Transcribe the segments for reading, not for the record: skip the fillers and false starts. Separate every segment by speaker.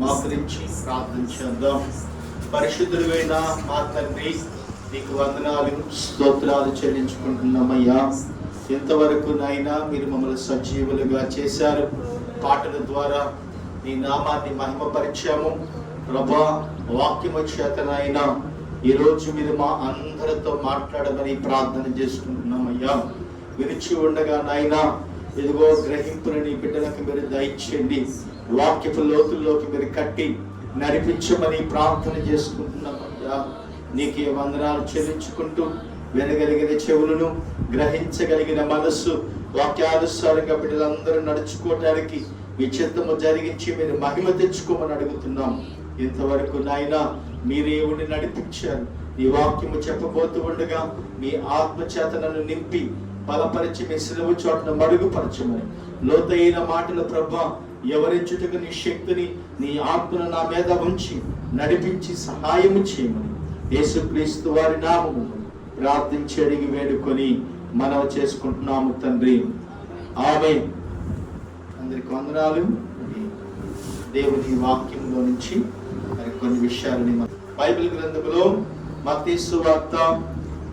Speaker 1: మోకరించి ప్రార్థన చేద్దాం. పరిశుద్ధుడైన మా తండ్రి, నీకు వందనాలు స్తోత్రాలు చెల్లించుకుంటున్నామయ్యా. ఇంతవరకు నాయనా మీరు మమ్మల్ని సజీవులుగా చేశారు. పాటల ద్వారా నీ నామాన్ని మహిమపరిచాము ప్రభా. వాక్యము చేతనైనా ఈరోజు మీరు మా అందరితో మాట్లాడమని ప్రార్థన చేసుకుంటున్నామయ్యా. విరిచి ఉండగా నాయనా ఇదిగో గ్రహింపుని నీ బిడ్డలకు మీరు దయచేయండి. వాక్యపు లోతుల్లోకి మీరు కట్టి నడిపించమని ప్రార్థన చేసుకుంటున్నామయ్యా. నీకే వందనాలు చెల్లించుకుంటూ వినగలిగిన చెవులను, గ్రహించగలిగిన మనస్సు, వాక్యానుసారంగా బిడ్డలందరూ నడుచుకోవటానికి మీ చిత్తము జరిగించి మీరు మహిమ తెచ్చుకోమని అడుగుతున్నాం. ఇంతవరకు నాయనా మీరే ఉండి నడిపించారు. ఈ వాక్యము చెప్పబోతూ ఉండగా మీ ఆత్మచేత నన్ను నింపి బలపరిచి మీ సిలువ చోటను మరుగుపరచమని, లోతైన మాటల ప్రభా ఎవరించుటకు నీ శక్తిని, నీ ఆత్మను నా మీద ఉంచి నడిపించి సహాయము చేయమని యేసుక్రీస్తు వారి నామము ప్రార్థించి అడిగి వేడుకొని మనవి చేసుకుంటున్నాము తండ్రి. ఆమేన్. అందరికి వందనాలు. దేవుని వాక్యంలో నుంచి మరి కొన్ని విషయాలని బైబిల్ గ్రంథంలో మత్తయి సువార్త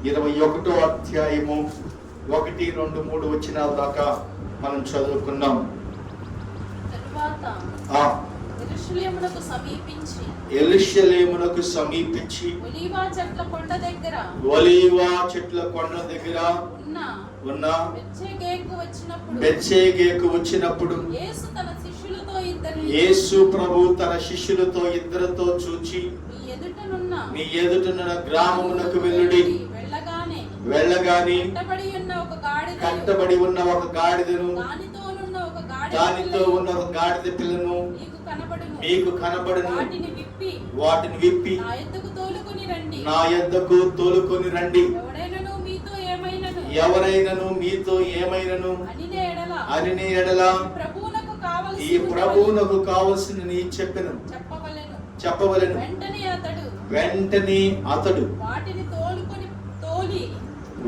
Speaker 1: 21వ అధ్యాయము 1, 2, 3 వచనాల దాకా మనం చదువుకున్నాం. యెరూషలేమునకు సమీపించి ఒలీవ చెట్ల కొండ దగ్గర ఉన్న బెత్షెగేకు వచ్చినప్పుడు యేసు ప్రభు తన శిష్యులతో ఇద్దరితో చూచి మీ ఎదుటనున్న గ్రామమునకు వెళ్ళుడి. వెళ్ళగాని కట్టబడి ఉన్న ఒక గాడిదను, దానితో ఉన్న ఒక గాడిద పిల్లను మీకు కనబడును. వాటిని విప్పి నా యొద్దకు తోలుకొని రండి. ఎవరైనను మీతో ఏమైనను అని ఎడల ఈ ప్రభువునకు కావలసిన నీ చెప్పవలెను. వెంటనే అతడు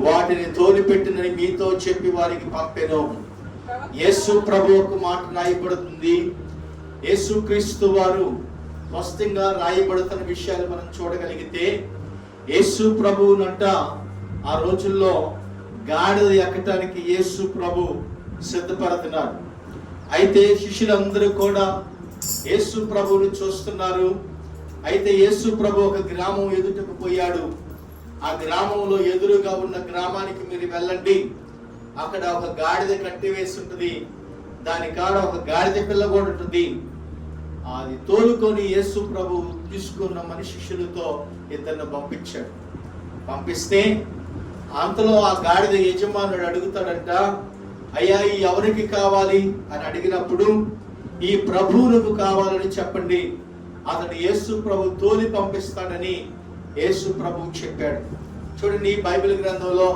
Speaker 1: వాటిని తోలిపెట్టినని మీతో చెప్పి వారికి పంపెను. యేసు ప్రభువుకు మాట రాయబడుతుంది. యేసు క్రీస్తు వారు స్పష్టంగా రాయబడుతున్న విషయాలు మనం చూడగలిగితే, యేసు ప్రభువునంట ఆ రోజుల్లో గాడిద ఎక్కటానికి యేసు ప్రభు సిద్ధపడుతున్నారు. అయితే శిష్యులందరూ కూడా యేసు ప్రభువును చూస్తున్నారు. అయితే యేసు ప్రభు ఒక గ్రామం ఎదుటకు పోయాడు. ఆ గ్రామంలో ఎదురుగా ఉన్న గ్రామానికి మీరు వెళ్ళండి. అక్కడ ఒక గాడిద కట్టివేసి ఉంటుంది. దాని కాడ ఒక గాడిద పిల్ల కూడా ఉంటుంది. అది తోలుకొని యేసు ప్రభు తీసుకున్న శిష్యులతో ఇద్దరిని పంపించాడు. పంపిస్తే అంతలో ఆ గాడిద యజమానుడు అడుగుతాడంట, అయ్యా ఈ ఎవరికి కావాలి అని అడిగినప్పుడు, ఈ ప్రభువులకు కావాలని చెప్పండి, అతను యేసు ప్రభు తోలి పంపిస్తాడని యేసు ప్రభు చెప్పాడు. చూడండి, బైబిల్ గ్రంథంలో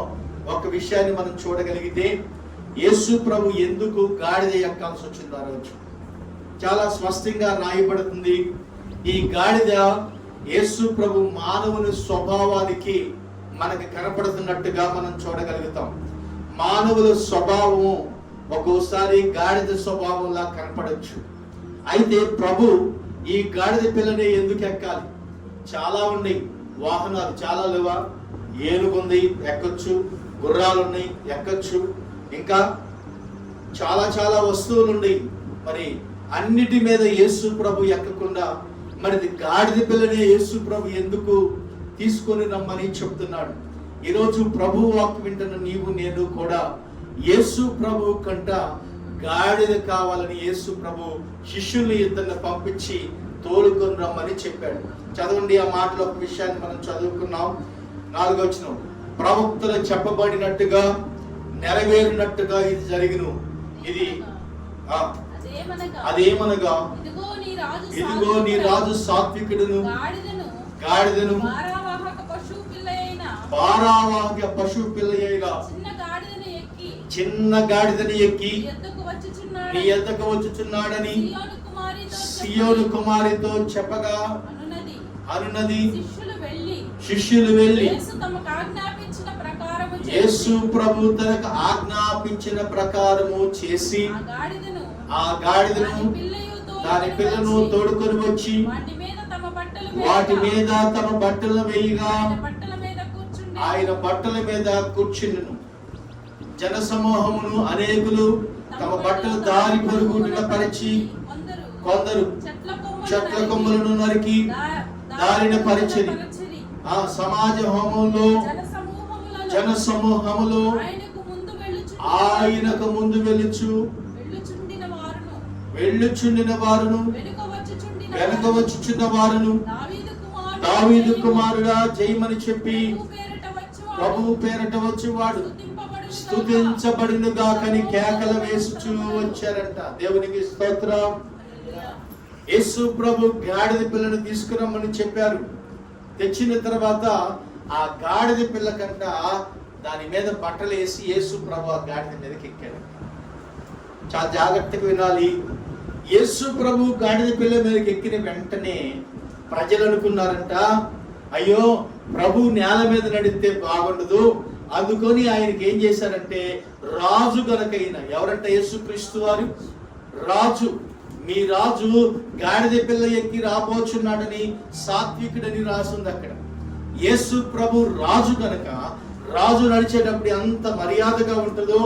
Speaker 1: ఒక విషయాన్ని మనం చూడగలిగితే, యేసు ప్రభు ఎందుకు గాడిద ఎక్కాల్సి వచ్చింది ఆ రోజు చాలా స్పష్టంగా రాయబడుతుంది. ఈ గాడిద యేసు ప్రభు మానవుని స్వభావానికి మనకి కనపడుతున్నట్టుగా మనం చూడగలుగుతాం. మానవుల స్వభావము ఒక్కోసారి గాడిద స్వభావంలా కనపడచ్చు. అయితే ప్రభు ఈ గాడిద పిల్లని ఎందుకు ఎక్కాలి? చాలా ఉన్నాయి, వాహనాలు చాలా లేవా? ఏనుగుంది, ఎక్కొచ్చు. గుర్రాలు ఉన్నాయి, ఎక్కొచ్చు. ఇంకా చాలా చాలా వస్తువులు ఉన్నాయి. మరి అన్నిటి మీద యేసు ప్రభు ఎక్కకుండా మరి గాడిద పిల్లని యేసు ప్రభు ఎందుకు తీసుకొని రమ్మని చెప్తున్నాడు. ఈరోజు ప్రభు వాక్కు వింటున్న నీవు నేను కూడా యేసు ప్రభు కంట గాడిద కావాలని యేసు ప్రభు శిష్యుల్ని ఇద్దరిని పంపించి తోలుకొని రమ్మని చెప్పాడు. చదవండి, ఆ మాటలో ఒక విషయాన్ని మనం చదువుకున్నాం. 4వ వచనం, ప్రవక్తలు చెప్పబడినట్టుగా నెరవేరినట్టుగా ఇది జరిగిను. ఇది అదేమనగా ఇదిగో నీ రాజు సాత్వికుడును గాడిదను భారవాహక పశువు పిల్ల అయిన చిన్న గాడిదని ఎక్కి నీ యొద్దకు వచ్చుచున్నాడని సియోను కుమారితో చెప్పగా అనున్నది. శిష్యులు వెళ్ళి యేసు ప్రభు తనకు ఆజ్ఞాపించిన ప్రకారము చేసి ఆ గాడిదను దాని పిల్లను తోడుకొని వచ్చి వాటి మీద తమ బట్టలు వేయగా ఆయన బట్టల మీద కూర్చుండును. జన సమూహమును అనేకులు తమ బట్టలు దారి పొరుగున పరిచి కొందరు చెట్ల కొమ్మలను నరికి దారిన పరిచిరి. ఆ సమాజ హోమంలో జన సమూహములో ఆయనకు ముందు వెళ్ళుచుండిన వారును వెనుక వచ్చుచున్న వారును దావీదు కుమారుడా జయమని చెప్పి ప్రభువు పేరట వచ్చేవాడు స్తుతించబడును గాకని కేకలు వేసుచూ వచ్చారంట. దేవునికి స్తోత్రం. యేసు ప్రభు గాడిద పిల్లను తీసుకురమ్మని చెప్పారు. తెచ్చిన తర్వాత ఆ గాడిద పిల్ల కంట దాని మీద బట్టలు వేసి యేసు ప్రభు ఆ గాడిద మీదకి ఎక్కాడు. చాలా జాగ్రత్తగా వినాలి. యేసు ప్రభు గాడిద పిల్ల మీదకి ఎక్కిన వెంటనే ప్రజలు అనుకున్నారంట, అయ్యో ప్రభు నేల మీద నడిస్తే బాగుండదు, అందుకొని ఆయనకి ఏం చేశారంటే రాజు గనకైన ఎవరంటే యేసుక్రీస్తు వారు రాజు, మీ రాజు గాడిద పిల్ల ఎక్కి రాబోచున్నాడని సాత్వికుడని రాసింది అక్కడ. యేసు ప్రభు రాజు కనుక రాజు నడిచేటప్పుడు ఎంత మర్యాదగా ఉంటుందో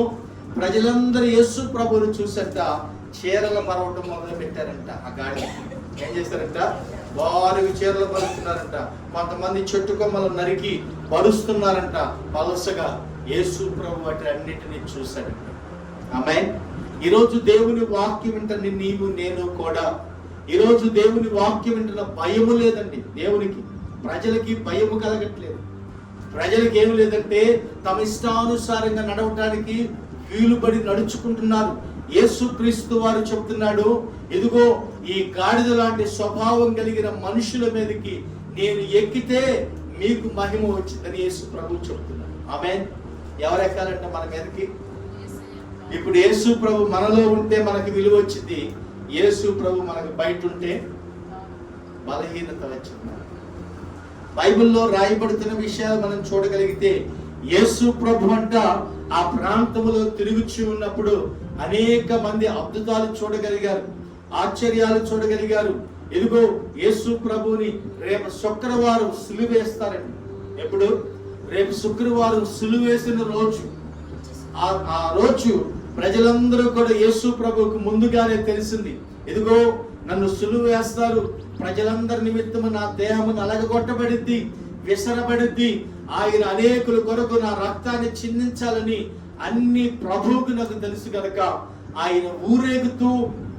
Speaker 1: ప్రజలందరూ యేసు ప్రభువును చూసంట చీరలు మరవటం మొదలు పెట్టారంట. ఆ గాడిద ఏం చేస్తారంట, వారికి చీరలు పరుస్తున్నారంట. కొంతమంది చెట్టు కొమ్మలు నరికి పరుస్తున్నారంట పలసగా. యేసు ప్రభు వాటి అన్నిటినీ చూశాడంట. ఆమేన్. ఈరోజు దేవుని వాక్యం వింటని నీవు నేను కూడా ఈరోజు దేవుని వాక్యం వింటున్న భయము లేదండి. దేవునికి ప్రజలకి భయము కలగట్లేదు. ప్రజలకి ఏమి లేదంటే తమ ఇష్టానుసారంగా నడవటానికి వీలుబడి నడుచుకుంటున్నారు. యేసుక్రీస్తు వారు చెప్తున్నాడు, ఇదిగో ఈ గాడిద లాంటి స్వభావం కలిగిన మనుషుల మీదకి నేను ఎక్కితే మీకు మహిమ వచ్చిందని యేసు ప్రభు చెప్తున్నాడు. ఆమేన్. ఎవరు ఎక్కాలంట మన మీదకి? ఇప్పుడు యేసు ప్రభు మనలో ఉంటే మనకి విలువ వచ్చింది. యేసు ప్రభు మనకు బయట ఉంటే బలహీనత వచ్చింది. బైబిల్లో రాయబడుతున్న విషయాలు మనం చూడగలిగితే యేసు ప్రభు అంట ఆ ప్రాంతంలో తిరుగుచూ ఉన్నప్పుడు అనేక మంది అద్భుతాలు చూడగలిగారు, ఆశ్చర్యాలు చూడగలిగారు. ఇదిగో యేసు ప్రభుని రేపు శుక్రవారం సిలువేస్తారండి. ఎప్పుడు? రేపు శుక్రవారం సిలువేసిన రోజు. ఆ రోజు ప్రజలందరూ కూడా యేసు ప్రభువుకు ముందుగానే తెలిసింది, ఇదిగో నన్ను సిలువ వేస్తారు, ప్రజలందరి నిమిత్తము నా దేహము నలగగొట్టబడిద్ది, విసరబడిద్ది, ఆయన అనేకుల కొరకు నా రక్తాన్ని చిందించాలని అన్ని ప్రభువుకు నాకు తెలుసు కనుక ఆయన ఊరేగుతూ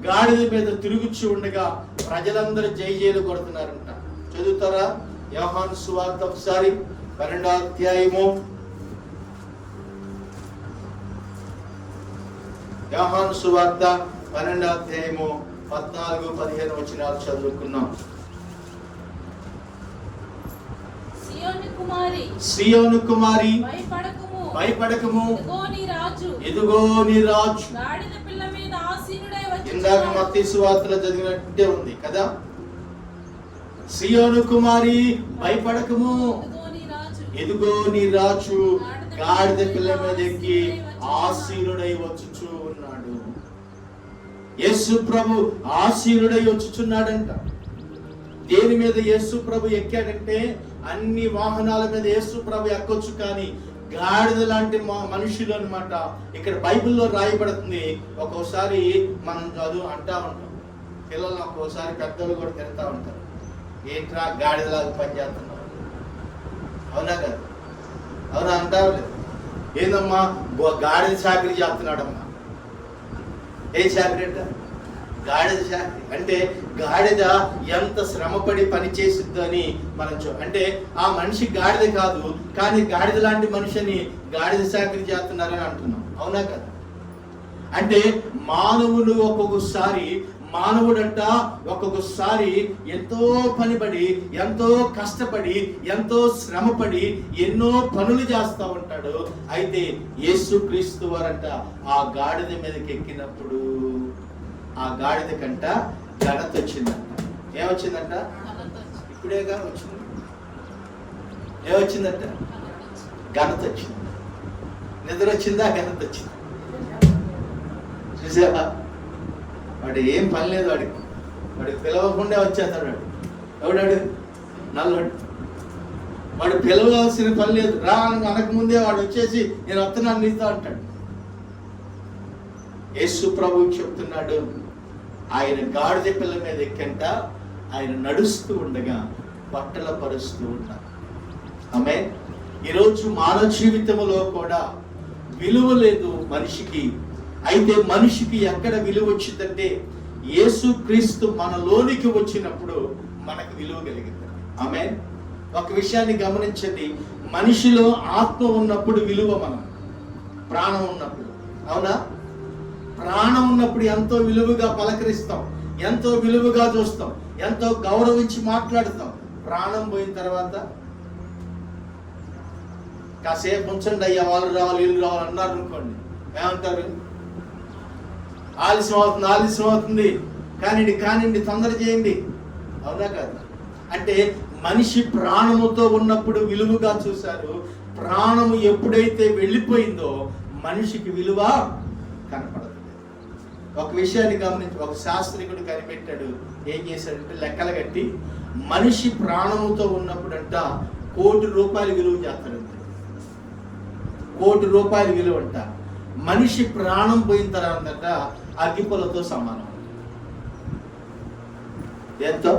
Speaker 1: గాడిద మీద తిరుగుచూ ఉండగా ప్రజలందరూ జైలు కొడుతున్నారంట. చదువుతారా? యోహాను సువార్త ఒకసారి 12వ అధ్యాయము. యోహాను సువార్త 12వ అధ్యాయము 14-15 వచనాలు చదువుకున్నాం. సియోను కుమారి భయపడకము, ఇదిగో నీ రాజు. ఇందాక మత్తయి సువార్తలో చదివినట్టే ఉంది కదా. సియోను కుమారి భయపడకము, ఇదిగో నీ రాజు గాడిద పిల్ల మీద ఎక్కి ఆసీనుడై వచ్చుచూ ఉన్నాడు. యేసు ప్రభు ఆసీనుడై వచ్చుచున్నాడంట. దేని మీద యేసు ప్రభు ఎక్కాడంటే అన్ని వాహనాల మీద యేసు ప్రభు ఎక్కొచ్చు, కానీ గాడిద లాంటి మనుషులు అన్నమాట. ఇక్కడ బైబిల్లో రాయబడుతుంది. ఒక్కోసారి మనం చదువు అంటా ఉంటాం, పిల్లలు ఒక్కోసారి పెద్దలు కూడా తిడతా ఉంటారు, ఏంట్రా గాడిదలాగా పనిచేస్తున్నావు. అవునా కదా? అవునా అంటారు లేదు? ఏందమ్మా గాడిద చాకరీ చేస్తున్నాడమ్మా. ఏ చాకరీ అంట? గాడిద చాకరీ అంటే గాడిద ఎంత శ్రమపడి పని చేసిద్దు అని మనం అంటే ఆ మనిషి గాడిద కాదు, కానీ గాడిద లాంటి మనిషిని గాడిద చాకరీ చేస్తున్నారని అంటున్నాం. అవునా కదా? అంటే మానవుడు ఒక్కొక్కసారి ఎంతో పనిపడి, ఎంతో కష్టపడి, ఎంతో శ్రమపడి ఎన్నో పనులు చేస్తూ ఉంటాడు. అయితే యేసుక్రీస్తు వారంట ఆ గాడిద మీదకి ఎక్కినప్పుడు ఆ గాడిద కంట ఘనత వచ్చిందంట. ఏమొచ్చిందంట? ఇప్పుడేగా వచ్చింది. ఏమొచ్చిందంట? ఘనత వచ్చింది. నిద్ర వచ్చిందా? ఘనత వచ్చింది. చూసావా? వాడు ఏం పని లేదు వాడికి. వాడికి పిలవకుండా వచ్చేస్తాడు. ఎవడాడు? నల్లడు. వాడు పిలవాల్సిన పని లేదు. రా అనకముందే వాడు వచ్చేసి నేను వస్తున్నాను నీతో అంటాడు. యేసు ప్రభువు చెప్తున్నాడు, ఆయన గాడిద పిల్ల మీద ఎక్కంట ఆయన నడుస్తూ ఉండగా బట్టల పరుస్తూ ఉంటారు. ఆమేన్. ఈరోజు మానవ జీవితంలో కూడా విలువ లేదు మనిషికి. అయితే మనిషికి ఎక్కడ విలువ వచ్చిందంటే యేసు క్రీస్తు మనలోనికి వచ్చినప్పుడు మనకు విలువ కలిగింది. ఆమేన్. ఒక విషయాన్ని గమనించండి, మనిషిలో ఆత్మ ఉన్నప్పుడు విలువ, మనం ప్రాణం ఉన్నప్పుడు, అవునా? ప్రాణం ఉన్నప్పుడు ఎంతో విలువగా పలకరిస్తాం, ఎంతో విలువగా చూస్తాం, ఎంతో గౌరవించి మాట్లాడుతాం. ప్రాణం పోయిన తర్వాత కాసేపు ఉంచండి అయ్యా, వాళ్ళు రావాలి వీళ్ళు రావాలి అన్నారు అనుకోండి, ఏమంటారు? ఆలస్యం అవుతుంది కానివ్వండి తొందర చేయండి, అవునా కాదు? అంటే మనిషి ప్రాణముతో ఉన్నప్పుడు విలువగా చూశారు. ప్రాణము ఎప్పుడైతే వెళ్ళిపోయిందో మనిషికి విలువ కనపడదు. ఒక విషయాన్ని గమనించి ఒక శాస్త్రికుడు కనిపెట్టాడు. ఏం చేశాడంటే లెక్కలు కట్టి మనిషి ప్రాణముతో ఉన్నప్పుడంట ₹1,00,00,000 విలువ చేస్తాడంట. ₹1,00,00,000 విలువ అంట. మనిషి ప్రాణం పోయిన తర్వాత అగ్గిపుల్లతో సమానం. ఎంతో?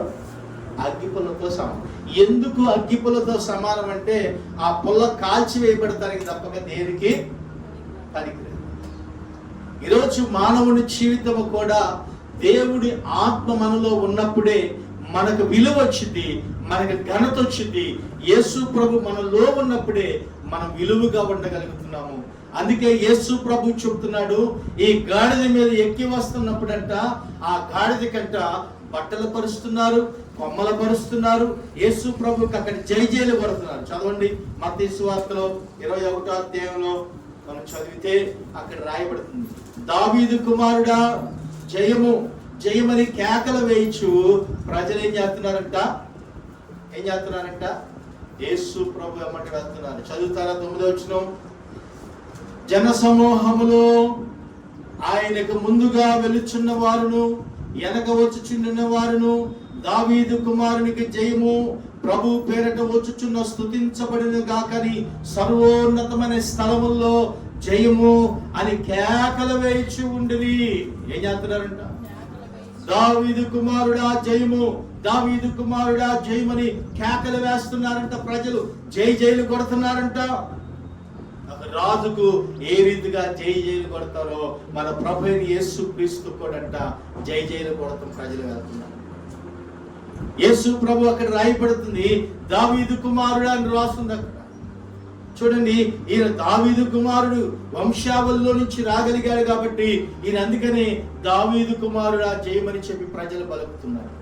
Speaker 1: అగ్గిపుల్లతో సమానం. ఎందుకు అగ్గిపుల్లతో సమానం అంటే ఆ పుల్ల కాల్చి వేయబడతానికి తప్పక దేనికి పనికిరాదు. ఈరోజు మానవుని జీవితము కూడా దేవుడి ఆత్మ మనలో ఉన్నప్పుడే మనకు విలువ వచ్చింది, మనకు ఘనత వచ్చింది. యేసు ప్రభు మనలో ఉన్నప్పుడే మనం విలువగా ఉండగలుగుతున్నాము. అందుకే యేసు ప్రభు చెప్తున్నాడు, ఈ గాడిద మీద ఎక్కి వస్తున్నప్పుడంట ఆ గాడిద కంట బట్టలు పరుస్తున్నారు, కొమ్మలు పరుస్తున్నారు. యేసు ప్రభుకి అక్కడ జైజేలు పడుతున్నారు. చదవండి మత్తయి సువార్తలో 21వ అధ్యాయంలో మనం చదివితే అక్కడ రాయబడుతుంది, దావీదు కుమారుడా జయము జయమని కేకలు వేయించు ప్రజలు ఏం చేస్తున్నారంట? యేసు ప్రభు ఎమ్మటి వెళ్తున్నారు. చదువుతారా? 9వ వచనం, జన సమూహములో ఆయనకు ముందుగా వెలుచున్న వారును వెనక వచ్చుచున్న వారును దావీదు కుమారునికి జయము, ప్రభు పేరట వచ్చుచున్న స్తుతించబడిన గాకని సర్వోన్నతమైన స్థలముల్లో జయము అని కేకలు వేయించి ఉండిరి. ఏం చేస్తున్నారంట? దావీదు కుమారుడా జయము, దావీదు కుమారుడా జయమని కేకలు వేస్తున్నారంట. ప్రజలు జై జైలు కొడుతున్నారంట. రాజుకు ఏ రీతిగా జై జైలు కొడతారో మన ప్రభు యేసు క్రీస్తు కూడా జై జైలు కొడతాం ప్రజలు వెళ్తున్నారు. యేసు ప్రభు అక్కడ రాయబడుతుంది దావీదు కుమారుడు అని రాస్తుంది అక్కడ. చూడండి, ఈయన దావీదు కుమారుడు వంశావళిలో నుంచి రాగలిగాడు కాబట్టి ఈయన అందుకని దావీదు కుమారుడా జయమని చెప్పి ప్రజలు పలుకుతున్నారు.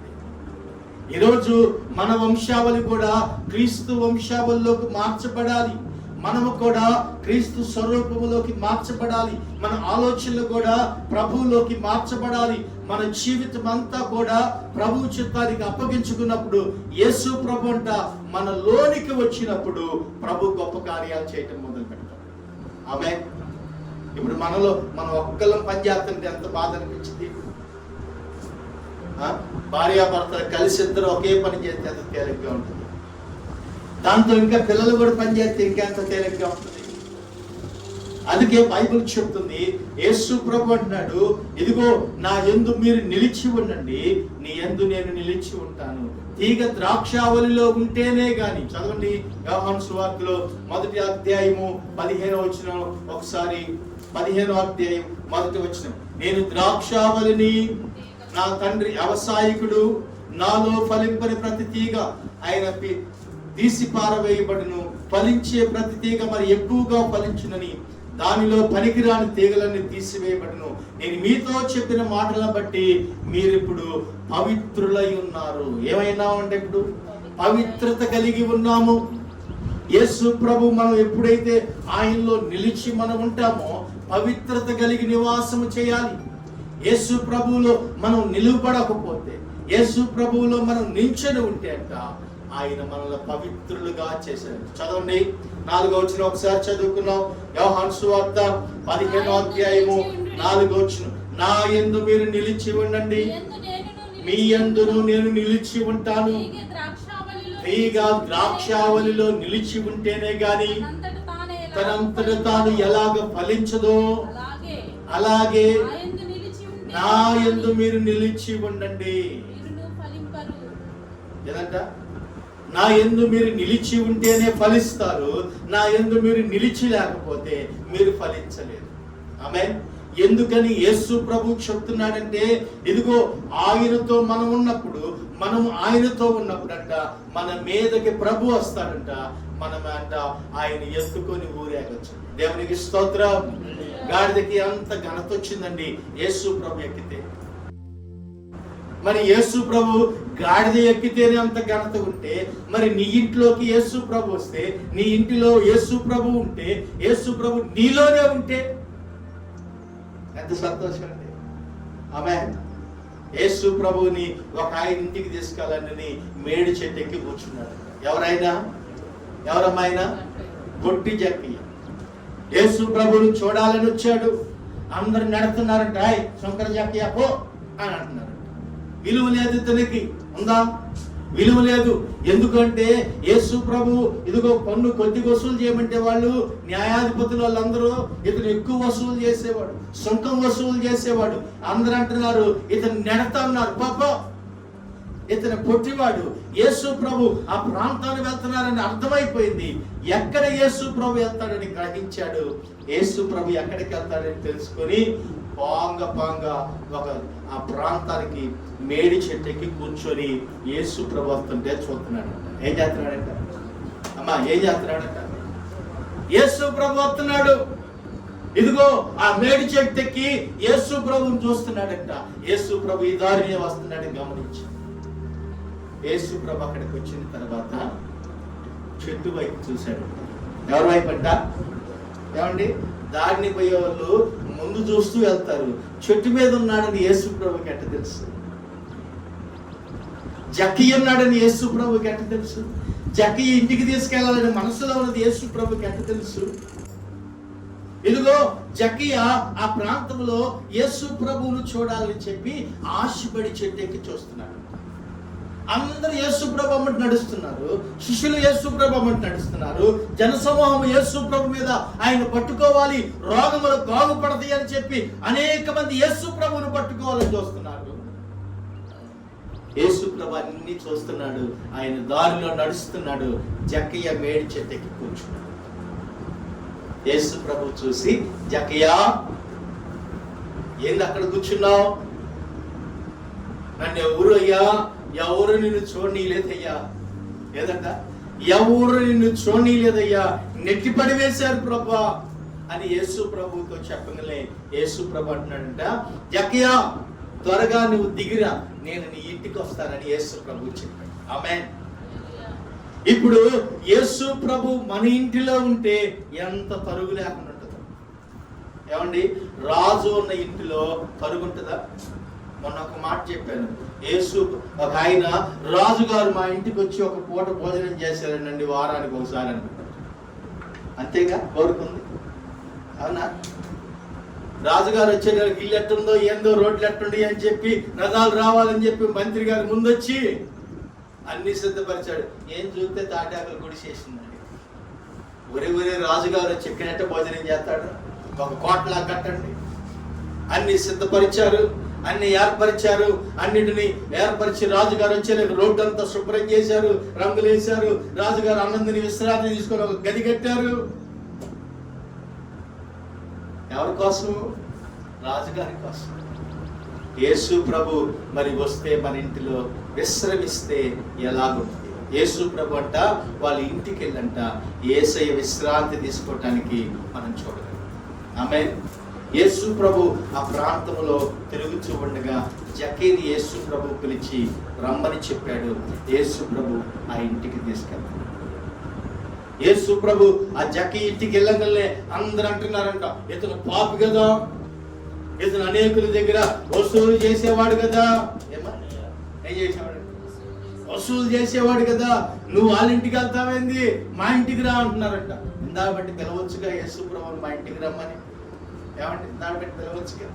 Speaker 1: ఈరోజు మన వంశావళి కూడా క్రీస్తు వంశావళిలోకి మార్చబడాలి. మనము కూడా క్రీస్తు స్వరూపములోకి మార్చబడాలి. మన ఆలోచనలు కూడా ప్రభువులోకి మార్చబడాలి. మన జీవితం అంతా కూడా ప్రభు చిత్తానికి అప్పగించుకున్నప్పుడు యేసు ప్రభు అంట మన లోనికి వచ్చినప్పుడు ప్రభు గొప్ప కార్యాలు చేయటం మొదలు పెడతాం. ఆమేన్. ఇప్పుడు మనం ఒక్కళ్ళం పనిచేస్తుంటే ఎంత బాధ అనిపించింది? భార్యాభర్తలు కలిసి ఇద్దరు ఒకే పని చేస్తే ఎంత తేలిగ్గా ఉంటుంది. దాంతో ఇంకా పిల్లలు కూడా పనిచేస్తే ఇంకెంత తేలిగ్గా ఉంటుంది. అందుకే బైబిల్ చెప్తుంది, యేసు ప్రభు అంటున్నాడు, ఇదిగో నా యందు మీరు నిలిచి ఉండండి, నీ యందు నేను నిలిచి ఉంటాను. తీగ ద్రాక్షావళిలో ఉంటేనే గాని. చదవండి యోహాను సువార్తలో 1వ అధ్యాయము 15వ వచనం. ఒకసారి 15వ అధ్యాయం 1వ వచనం, నేను ద్రాక్షావళిని, నా తండ్రి వ్యవసాయకుడు, నాలో ఫలింపని ప్రతి తీగ ఆయన తీసి పారవేయబడును, ఫలించే ప్రతి తీగ మరి ఎక్కువగా ఫలించునని దానిలో పనికిరాని తీగలన్నీ తీసివేయబడును. నేను మీతో చెప్పిన మాటలను బట్టి మీరిప్పుడు పవిత్రులై ఉన్నారు. ఏమైనా అంటే ఇప్పుడు పవిత్రత కలిగి ఉన్నాము. యేసు ప్రభు మనం ఎప్పుడైతే ఆయనలో నిలిచి మనం ఉంటామో పవిత్రత కలిగి నివాసము చేయాలి. యేసు ప్రభువులో మనం నిలువబడకపోతే, యేసు ప్రభువులో మనం నిల్చొని ఉంటే అంట ఆయన మనల్ని పవిత్రులుగా చేశాడు. చదవండి 4వ వచనం ఒకసారి చదువుకున్నాం. యోహాను సువార్త 15వ అధ్యాయము 4వ వచనం, నా యందు మీరు నిలిచి ఉండండి, మీ యందును నేను నిలిచి ఉంటాను. తీగ ద్రాక్షావళిలో నిలిచి ఉంటేనే గాని తనంతట తాను ఎలాగ ఫలించదో అలాగే నా యందు మీరు నిలిచి ఉండండి. ఏదంట? నా యందు మీరు నిలిచి ఉంటేనే ఫలిస్తారు. నా యందు మీరు నిలిచి లేకపోతే మీరు ఫలించలేరు. ఆమేన్. ఎందుకని యేసు ప్రభు చెప్తున్నాడంటే, ఇదిగో ఆయనతో మనం ఉన్నప్పుడు, మనం ఆయనతో ఉన్నప్పుడంట మన మీదకి ప్రభు వస్తాడంట. మనం అంట ఆయన ఎత్తుకొని ఊరేగొచ్చు. దేవునికి స్తోత్రం. గాడిదకి అంత ఘనత వచ్చిందండి యేసు ప్రభు ఎక్కితే. మరి యేసు ప్రభు గాడిద ఎక్కితేనే అంత ఘనత ఉంటే, మరి నీ ఇంట్లోకి యేసు ప్రభు వస్తే, నీ ఇంటిలో యేసు ప్రభు ఉంటే, యేసు ప్రభు నీలోనే ఉంటే ఎంత సంతోషం అండి. ఆమేన్. యేసు ప్రభుని ఒక ఆయన ఇంటికి తీసుకెళ్ళాలని మేడి చెట్టు ఎక్కి కూర్చున్నాడు. ఎవరమ్మాయినా? పొట్టి జక్కయ్య. యేసు ప్రభుని చూడాలని వచ్చాడు. అందరు నడుతున్నారంట, హాయ్ శంకర జక్కయ్య పో అని అంటున్నారు. విలువ లేదు ఇతనికి. ఉందా? విలువ లేదు. ఎందుకంటే యేసు ప్రభు ఇదిగో పన్ను కొద్దిగా వసూలు చేయమంటే వాళ్ళు న్యాయాధిపతులు వాళ్ళందరూ ఇతను ఎక్కువ వసూలు చేసేవాడు, సుంకం వసూలు చేసేవాడు. అందరూ అంటున్నారు ఇతను నెడతా ఉన్నారు, పాప ఇతను పొట్టివాడు. యేసు ప్రభు ఆ ప్రాంతాన్ని వెళ్తున్నారని అర్థమైపోయింది. ఎక్కడ యేసు ప్రభు వెళ్తాడని గ్రహించాడు. యేసు ప్రభు ఎక్కడికి వెళ్తాడని తెలుసుకొని పాంగ ఒక ఆ ప్రాంతానికి మేడి చెట్టుకి కూర్చొని యేసు ప్రభు వస్తుంటే చూస్తున్నాడు. ఏం చేస్తున్నాడంట? అమ్మా ఏం చేస్తున్నాడంట? యేసు ప్రభు వస్తున్నాడు. ఇదిగో ఆ మేడి చెట్టుకి యేసు ప్రభుని చూస్తున్నాడంట. యేసు ప్రభు ఈ దారినే వస్తున్నాడని గమనించి యేసు ప్రభు అక్కడికి వచ్చిన తర్వాత చెట్టు వైపు చూశాడు. ఎవరి వైపు అంట? ఏమండి? దారిని పోయే వాళ్ళు ముందు చూస్తూ వెళ్తారు. చెట్టు మీద ఉన్నాడని యేసు ప్రభుకి ఎట్ట తెలుసు? జక్కయ్య ఉన్నాడని యేసు ప్రభుకి ఎట్ట తెలుసు? జక్కయ్య ఇంటికి తీసుకెళ్లాలని మనసులో ఉన్నది యేసు ప్రభుకి ఎట్ట తెలుసు? ఇదిగో జక్కయ్య ఆ ప్రాంతంలో యేసు ప్రభువును చూడాలని చెప్పి ఆశపడి చెట్టు ఎక్కి చూస్తున్నాడు. అందరూ యేసు ప్రభు అమ్మటి నడుస్తున్నారు. శిష్యులు యేసు ప్రభు అమ్మటి నడుస్తున్నారు. జనసమూహం యేసు ప్రభు మీద ఆయన పట్టుకోవాలి, రోగములు బాగుపడతాయి అని చెప్పి అనేక మంది యేసు ప్రభువును పట్టుకోవాలని చూస్తున్నారు. యేసు ప్రభు అన్ని చూస్తున్నాడు. ఆయన దారిలో నడుస్తున్నాడు. జక్కయ్య మేడి చెట్టుకి కూర్చున్నాడు. యేసు ప్రభు చూసి, జక్కయ్య ఏంది అక్కడ కూర్చున్నావు? నన్ను ఎవరు అయ్యా? ఎవరు నిన్ను చూడనీలేదయ్యా. ఏదంట? ఎవరు నిన్ను చూడనీలేదయ్యా, నెట్టి పడివేశారు ప్రభా అని యేసు ప్రభుతో చెప్పగలే. యేసు ప్రభు అంటున్నాడంట, జక్కయ్య త్వరగా నువ్వు దిగిరా, నేను నీ ఇంటికి వస్తానని యేసు ప్రభు చెప్పాడు. ఆమేన్. ఇప్పుడు యేసు ప్రభు మన ఇంటిలో ఉంటే ఎంత పరుగు లేకుండా ఉంటుందో. ఏమండి? రాజు ఉన్న ఇంటిలో పరుగు ఉంటుందా? మొన్న ఒక మాట చెప్పాను. యేసు ఒక ఆయన రాజుగారు మా ఇంటికి వచ్చి ఒక పూట భోజనం చేశారండి వారానికి ఒకసారి అనుకుంటారు. అంతేగా కోరుకుంది. అవునా? రాజుగారు వచ్చేసరికి ఇల్లు ఎట్టుందో ఏందో రోడ్లు ఎట్టుండి అని చెప్పి రథాలు రావాలని చెప్పి మంత్రి గారు ముందొచ్చి అన్ని సిద్ధపరిచాడు. ఏం చూస్తే తాటాకులు గుడి చేసిందండి. ఒరే రాజుగారు చెప్పినట్టే భోజనం చేస్తాడు, ఒక కోటలా కట్టండి. అన్ని సిద్ధపరిచారు, అన్ని ఏర్పరిచారు. అన్నిటిని ఏర్పరిచి రాజుగారు వచ్చే రోడ్డు అంతా శుభ్రం చేశారు, రంగులు వేశారు. రాజుగారు అన్నందుని విశ్రాంతి తీసుకొని ఒక గది కట్టారు. ఎవరి కోసం? రాజుగారి కోసం. యేసు ప్రభు మరి వస్తే మన ఇంటిలో విశ్రమిస్తే ఎలాగుంటుంది? యేసు ప్రభు అంట వాళ్ళ ఇంటికి వెళ్ళంట యేసయ్య విశ్రాంతి తీసుకోవటానికి మనం చూడగలం. ఆమేన్. యేసు ప్రభు ఆ ప్రాంతంలో తిరుగుతూ ఉండగా జక్కయ్యని యేసు ప్రభు పిలిచి రమ్మని చెప్పాడు. యేసు ప్రభు ఆ ఇంటికి తీసుకెళ్తాడు. యేసు ప్రభు ఆ జక్కయ్య ఇంటికి వెళ్ళగానే అందరూ అంటున్నారంట, ఇతను పాపి కదా, ఇతను అనేకుల దగ్గర వసూలు చేసేవాడు కదా. ఏం చేసేవాడు? వసూలు చేసేవాడు కదా, నువ్వు వాళ్ళ ఇంటికి వెళ్తావేంది, మా ఇంటికి రా అంటున్నారంట. ఇందా బట్టి పిలవచ్చుగా యేసు ప్రభు మా ఇంటికి రమ్మని. ఏమంటే ఇందా బట్టి పిలవచ్చుగా.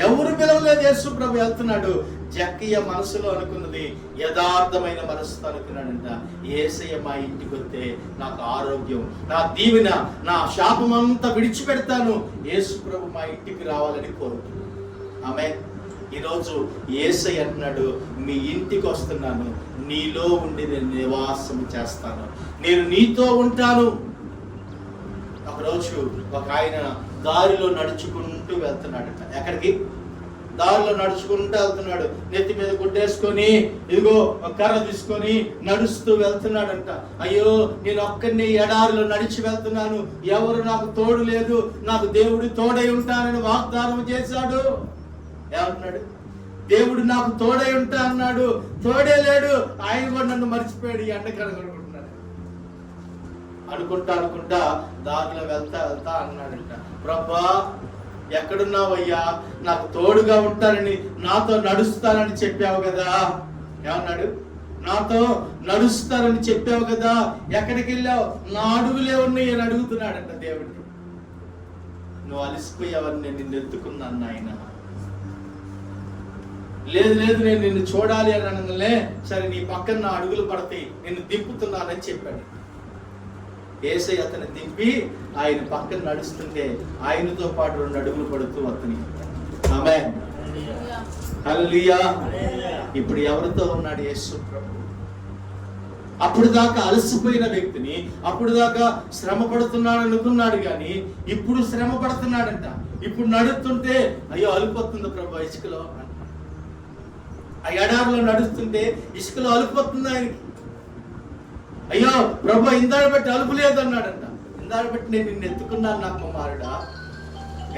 Speaker 1: ఎవరు పిలవలేదు, యేసు ప్రభు వెళ్తున్నాడు. జక్కయ్య మనసులో అనుకున్నది యథార్థమైన మనసుతో అనుకున్నాడంట, యేసయ్య మా ఇంటికి వస్తే నాకు ఆరోగ్యం, నా దీవెన, నా శాపం అంతా విడిచిపెడతాను, యేసు ప్రభు మా ఇంటికి రావాలని కోరుతున్నాను. ఆమె ఈరోజు యేసయ్య అంటున్నాడు, మీ ఇంటికి వస్తున్నాను, నీలో ఉండి నేను నివాసం చేస్తాను, నేను నీతో ఉంటాను. ఒకరోజు ఒక ఆయన దారిలో నడుచుకుంటూ వెళ్తున్నాడట. ఎక్కడికి? దారిలో నడుచుకుంటూ వెళ్తున్నాడు. నెత్తి మీద గుడ్డేసుకొని, ఇదిగో ఒక కర్ర తీసుకొని నడుస్తూ వెళ్తున్నాడంట. అయ్యో, నేను ఒక్కడిని ఎడారిలో నడిచి వెళ్తున్నాను, ఎవరు నాకు తోడు లేదు, నాకు దేవుడు తోడై ఉంటానని వాగ్దానం చేశాడు. ఏమంటున్నాడు? దేవుడు నాకు తోడై ఉంటా అన్నాడు, తోడే లేడు, ఆయన కూడా నన్ను మర్చిపోయాడు, ఈ ఎండకనుకుంటున్నాడు. అనుకుంటా దారిలో వెళ్తా అన్నాడంట, ప్రభా ఎక్కడున్నావయ్యా, నాకు తోడుగా ఉంటానని, నాతో నడుస్తానని చెప్పావు కదా. ఏమన్నాడు? నాతో నడుస్తానని చెప్పావు కదా, ఎక్కడికి వెళ్ళావు, నా అడుగులే ఉన్నాయి అని అడుగుతున్నాడంట దేవుడిని. నువ్వు అలసిపోయావని నేను నిన్ను ఎత్తుకున్నాను నాయన. లేదు నేను నిన్ను చూడాలి అని అనగానే, సరే నీ పక్కన నా అడుగులు పడతాయి, నిన్ను దింపుతున్నానని చెప్పాడు. యేసయ్య అతన్ని దింపి ఆయన పక్కన నడుస్తుంటే ఆయనతో పాటు 2 అడుగులు పడుతూ అతని. ఆమేన్, హల్లెలూయా. ఇప్పుడు ఎవరితో ఉన్నాడు యేసు ప్రభు? అప్పుడు దాకా అలసిపోయిన వ్యక్తిని, అప్పుడు దాకా శ్రమ పడుతున్నాడు అనుకున్నాడు, కానీ ఇప్పుడు శ్రమ పడుతున్నాడంట. ఇప్పుడు నడుస్తుంటే అయ్యో అలిపోతుంది ప్రభు ఇసుకలో, ఆ ఎడారిలో నడుస్తుంటే ఇసుకలో అలిపోతుంది ఆయనకి. అయ్యో ప్రభు ఇందాడ బట్టి అలుపు లేదన్నాడంట. ఇందాడ బట్టి నేను నిన్ను ఎత్తుకున్నాను నా కుమారుడా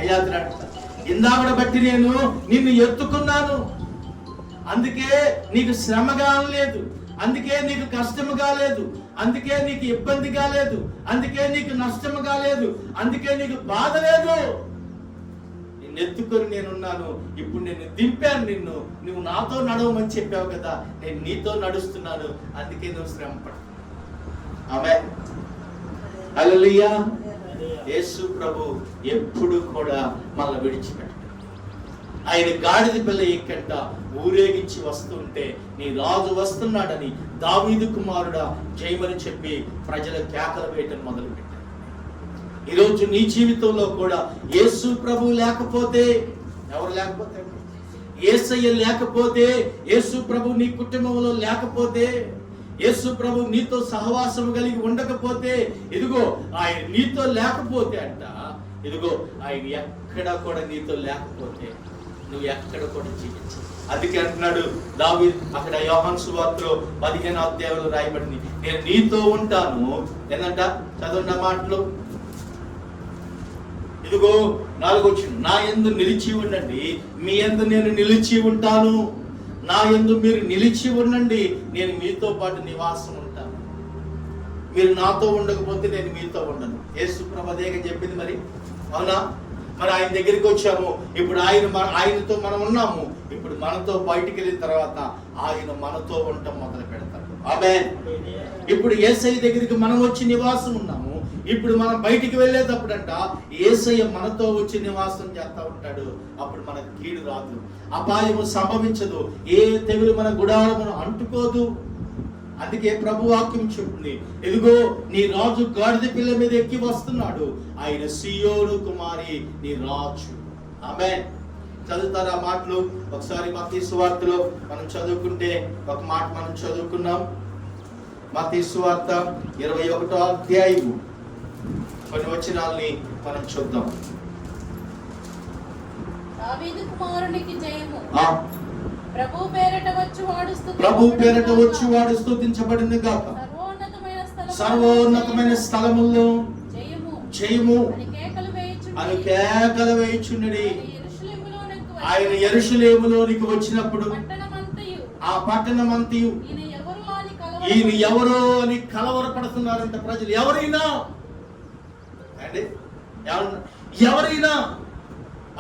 Speaker 1: అయ్యాదంట. ఇందాడ బట్టి నేను నిన్ను ఎత్తుకున్నాను, అందుకే నీకు శ్రమ కాలేదు, అందుకే నీకు కష్టము కాలేదు, అందుకే నీకు ఇబ్బంది కాలేదు, అందుకే నీకు నష్టము కాలేదు, అందుకే నీకు బాధ లేదు. నిన్ను ఎత్తుకొని నేనున్నాను, ఇప్పుడు నేను దింపాను నిన్ను, నువ్వు నాతో నడవమని చెప్పావు కదా, నేను నీతో నడుస్తున్నాను, అందుకే నువ్వు శ్రమ పడు. ఆమేన్, హల్లెలూయా. యేసు ప్రభు ఎప్పుడు కూడా మళ్ళీ విడిచిపెట్టాడు. ఆయన గాడిద పిల్ల ఎక్కంట ఊరేగించి వస్తుంటే, నీ రాజు వస్తున్నాడని దావీదు కుమారుడా జయమని చెప్పి ప్రజల కేకలు వేయటం మొదలు పెట్టారు. ఈరోజు నీ జీవితంలో కూడా యేసు ప్రభు లేకపోతే, ఎవరు లేకపోతే, యేసయ్య లేకపోతే, యేసు ప్రభు నీ కుటుంబంలో లేకపోతే, యేసు ప్రభు నీతో సహవాసం కలిగి ఉండకపోతే, ఇదిగో ఆయన నీతో లేకపోతే అంట, ఇదిగో ఆయన ఎక్కడ కూడా నీతో లేకపోతే నువ్వు ఎక్కడ కూడా జీవించు. అందుకే అంటున్నాడు దావీదు అక్కడ యోహాను సువార్తలో 15వ అధ్యాయంలో రాయబడింది, నేను నీతో ఉంటాను. ఏంటంట? చదవండి ఆ మాటలు. ఇదిగో 4వ వచనం, నా యందు నిలిచి ఉండండి, మీ యందు నేను నిలిచి ఉంటాను. నా యందు మీరు నిలిచి ఉండండి, నేను మీతో పాటు నివాసం ఉంటాను. మీరు నాతో ఉండకపోతే నేను మీతో ఉండను. యేసు ప్రభు అదేగా చెప్పింది మరి, అవునా? మరి ఆయన దగ్గరికి వచ్చాము, ఇప్పుడు ఆయనతో మనం ఉన్నాము. ఇప్పుడు మనతో బయటికి వెళ్ళిన తర్వాత ఆయన మనతో ఉండటం మొదలు పెడతాడు. ఆమేన్. ఇప్పుడు యేసయ్య దగ్గరికి మనం వచ్చి నివాసం ఉన్నాము. ఇప్పుడు మనం బయటికి వెళ్ళేటప్పుడంట యేసయ్య మనతో వచ్చి నివాసం చేస్తా ఉంటాడు. అప్పుడు మనకు కీడు రాదు, అపాయము సంభవించదు, ఏ తెగులు మన గుడారమును అంటుకోదు. అందుకే ప్రభు వాక్యం చెప్తుంది, ఇదిగో నీ రాజు గాడిద పిల్ల మీద ఎక్కి వస్తున్నాడు, ఆయన సియోను కుమారి నీ రాజు. ఆమేన్. చదువుతారా మాటలు? ఒకసారి మత్తయి సువార్తలో మనం చదువుకుంటే ఒక మాట మనం చదువుకున్నాం. మత్తయి సువార్త 21వ అధ్యాయము కొన్ని వచనాల్ని మనం చూద్దాం.
Speaker 2: దావీదు కుమారునికి జయము.
Speaker 1: ప్రభు పేరట వచ్చువాడు స్తుతించబడిన గాక. సర్వోన్నతమైన స్థలముల్లో జయము అని కేకలు వేయుచున్నది. ఆయన యెరూషలేములోనికి వచ్చినప్పుడు ఆ పట్టణమంతయు ఈయన ఎవరో అని కలవరపడుతున్నారంట ప్రజలు. ఎవరైనా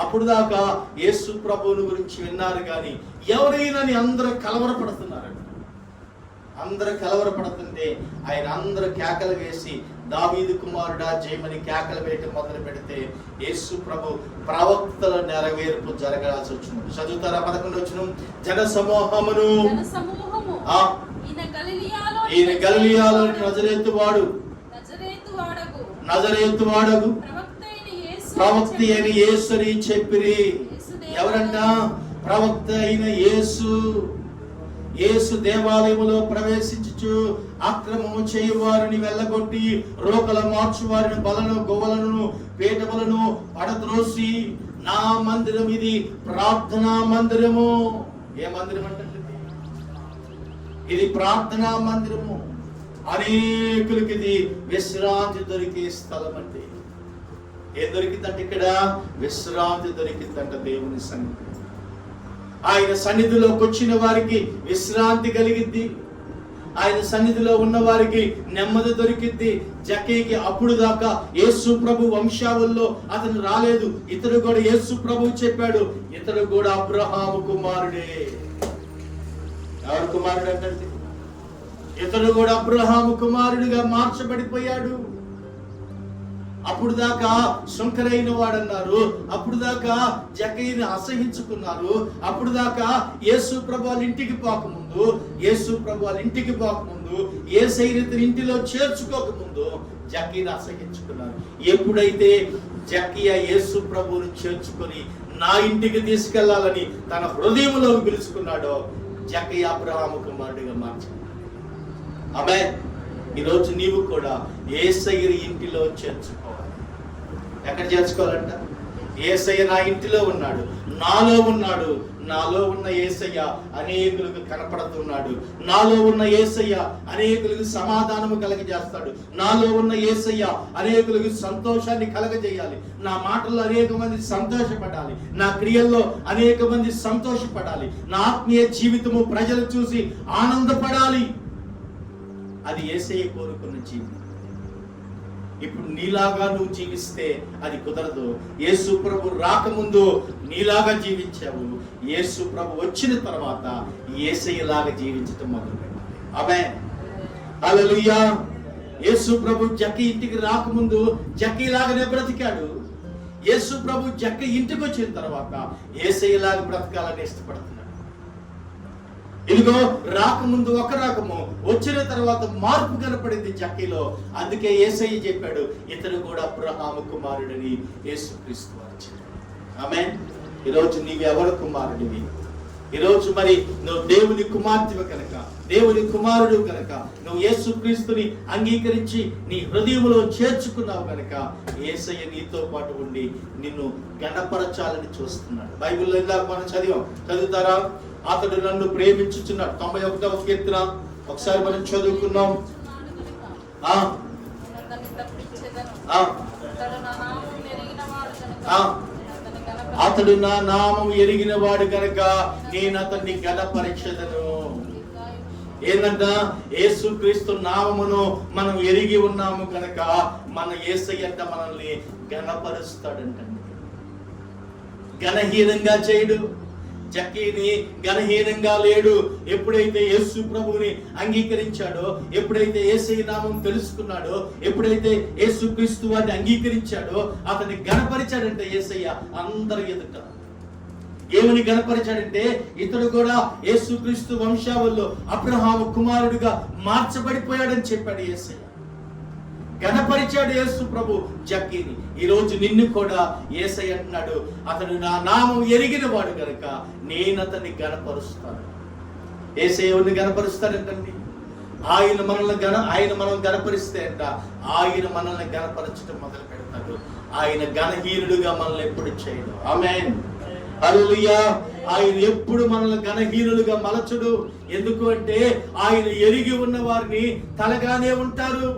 Speaker 1: అప్పుడు దాకా యేసు ప్రభువుని గురించి విన్నారు, కానీ ఎవరైనా అందరూ కలవరపడుతున్నారంట. అందరూ కలవరపడుతుంటే ఆయన అందరూ కేకలు వేసి దావీదు కుమారుడా జయమని కేకలు వేయటం మొదలు పెడితే యేసు ప్రభు ప్రవక్తల నెరవేర్పు జరగాల్సి వచ్చింది. చదువుతారా 11 వచనం? జన సమూహమును ఈయన గలిలియాలో నజరేతు వాడగు ప్రవక్త అయిన యేసు అని చెప్పిరి. ఎవరంట? ప్రవక్త అయిన యేసు. యేసు దేవాలయములో ప్రవేశించుచు అక్రమము చేయువారిని వెళ్ళగొట్టి రోకల మార్చు వారిని బలను గొవ్వలను పీఠములను పడద్రోసి నా మందిరం ఇది ప్రార్థనా మందిరము. ఏ మందిరం అంటే ఇది ప్రార్థనా మందిరము. అనేకులకి ఇది విశ్రాంతి దొరికే స్థలం. అంటే ఏం దొరికిందంటే ఇక్కడ విశ్రాంతి దొరికిందంట. దేవుని సన్నిధి, ఆయన సన్నిధిలోకి వచ్చిన వారికి విశ్రాంతి కలిగిద్ది. ఆయన సన్నిధిలో ఉన్న వారికి నెమ్మది దొరికిద్ది. జక్కయికి అప్పుడు దాకా యేసు ప్రభు వంశావల్లో అతను రాలేదు. ఇతడు కూడా యేసు ప్రభు చెప్పాడు, ఇతడు కూడా అబ్రహాము కుమారుడే. ఎవరు కుమారుడు అంటే? ఇతడు కూడా అబ్రహాము కుమారుడిగా మార్చబడిపోయాడు. అప్పుడు దాకా శంకరైన వాడన్నారు, అప్పుడు దాకా జక్కయ్యని అసహించుకున్నారు, అప్పుడు దాకా యేసు ప్రభు వాళ్ళ ఇంటికి పోకముందు, యేసయ్యని ఇంటిలో చేర్చుకోకముందు జక్కయ్యని అసహించుకున్నారు. ఎప్పుడైతే జక్కయ్య యేసు ప్రభువుని చేర్చుకొని నా ఇంటికి తీసుకెళ్లాలని తన హృదయంలో పిలుచుకున్నాడో జక్కయ్య అబ్రహాము కుమారుడిగా మార్చాడు. ఆమేన్. ఈరోజు నీవు కూడా యేసయ్య ఇంటిలో చేర్చుకోవాలి. ఎక్కడ చేర్చుకోవాలంట? యేసయ్య నా ఇంటిలో ఉన్నాడు, నాలో ఉన్నాడు. నాలో ఉన్న యేసయ్య అనేకులకు కనపడుతున్నాడు. నాలో ఉన్న యేసయ్య అనేకులకు సమాధానము కలగజేస్తాడు. నాలో ఉన్న యేసయ్య అనేకులకు సంతోషాన్ని కలగజేయాలి. నా మాటల్లో అనేక మంది సంతోషపడాలి, నా క్రియల్లో అనేక మంది సంతోషపడాలి, నా ఆత్మీయ జీవితము ప్రజలు చూసి ఆనందపడాలి. అది యేసయ్య కోరుకున్న జీవితం. ఇప్పుడు నీలాగా నువ్వు జీవిస్తే అది కుదరదు. యేసు ప్రభు రాకముందు నీలాగా జీవించావు, యేసు ప్రభు వచ్చిన తర్వాత యేసయ్యలాగా జీవించటం మొదలుపెట్టాలి. ఆమేన్. హల్లెలూయా. యేసు ప్రభు జక్కీ ఇంటికి రాకముందు జక్కీలాగానే బ్రతికాడు. యేసు ప్రభు జక్కీ ఇంటికి వచ్చిన తర్వాత యేసయ్యలాగా బ్రతకాలని ఇష్టపడుతున్నాడు. ఇదిగో రాకముందు ఒక రకము, వచ్చిన తర్వాత మార్పు కనపడింది జక్కీలో. అందుకే యేసయ్య చెప్పాడు, ఇతడు కూడా అబ్రహాము కుమారుడని యేసుక్రీస్తు వారు చెప్పాడు. ఆమేన్. ఈరోజు నీవెవరు కుమారుడివి? ఈరోజు మరి నువ్వు దేవుని కుమార్తెవు కనుక, దేవుని కుమారుడు కనుక, నువ్వు యేసుక్రీస్తుని అంగీకరించి నీ హృదయంలో చేర్చుకున్నావు కనుక యేసయ్య నీతో పాటు ఉండి నిన్ను గణపరచాలని చూస్తున్నాడు. బైబిల్లో ఇందాక మనం చదువుతారా? అతడు నన్ను ప్రేమించుచున్నాడు. 91వ కీర్తన ఒకసారి మనం చదువుకున్నాం. అతడు నా నామం ఎరిగిన వాడు కనుక నేను అతన్ని గణపరిచెదను. ఏంటంట? యేసుక్రీస్తు నామమును మనం ఎరిగి ఉన్నాము కనుక మన యేసయ్య మనల్ని గణపరుస్తాడంటండి. ఘనహీనంగా చేయడు. జక్కీని ఘనహీనంగా లేడు. ఎప్పుడైతే యేసు ప్రభువుని అంగీకరించాడో, ఎప్పుడైతే యేసయ్య నామం తెలుసుకున్నాడో, ఎప్పుడైతే యేసుక్రీస్తు వారిని అంగీకరించాడో అతన్ని గణపరిచాడంటే యేసయ్య అందరి ఎదుట. ఏమని గణపరిచాడంటే ఇతడు కూడా యేసుక్రీస్తు వంశావల్లో అబ్రహాము కుమారుడిగా మార్చబడిపోయాడని చెప్పాడు యేసయ్య. గణపరిచాడు యేసు ప్రభు జక్కీని. ఈరోజు నిన్ను కూడా యేసయ్య అంటున్నాడు, అతడు నా నామం ఎరిగిన వాడు కనుక నేను అతన్ని గణపరుస్తాను. యేసయ్య ఎవరిని గణపరుస్తాడంటండి? ఆయన మనల్ని గణపరిస్తే అంట ఆయన మనల్ని గణపరచడం మొదలు పెడతాడు. ఆయన ఘనహీనుడుగా మనల్ని ఎప్పుడు చేయడు. ఆమేన్. హల్లెలూయా. ఆయన ఎప్పుడు మనల్ని ఘనహీనులుగా మలచడు. ఎందుకు అంటే ఆయన ఎరిగి ఉన్న వారిని తలగానే ఉంటారు.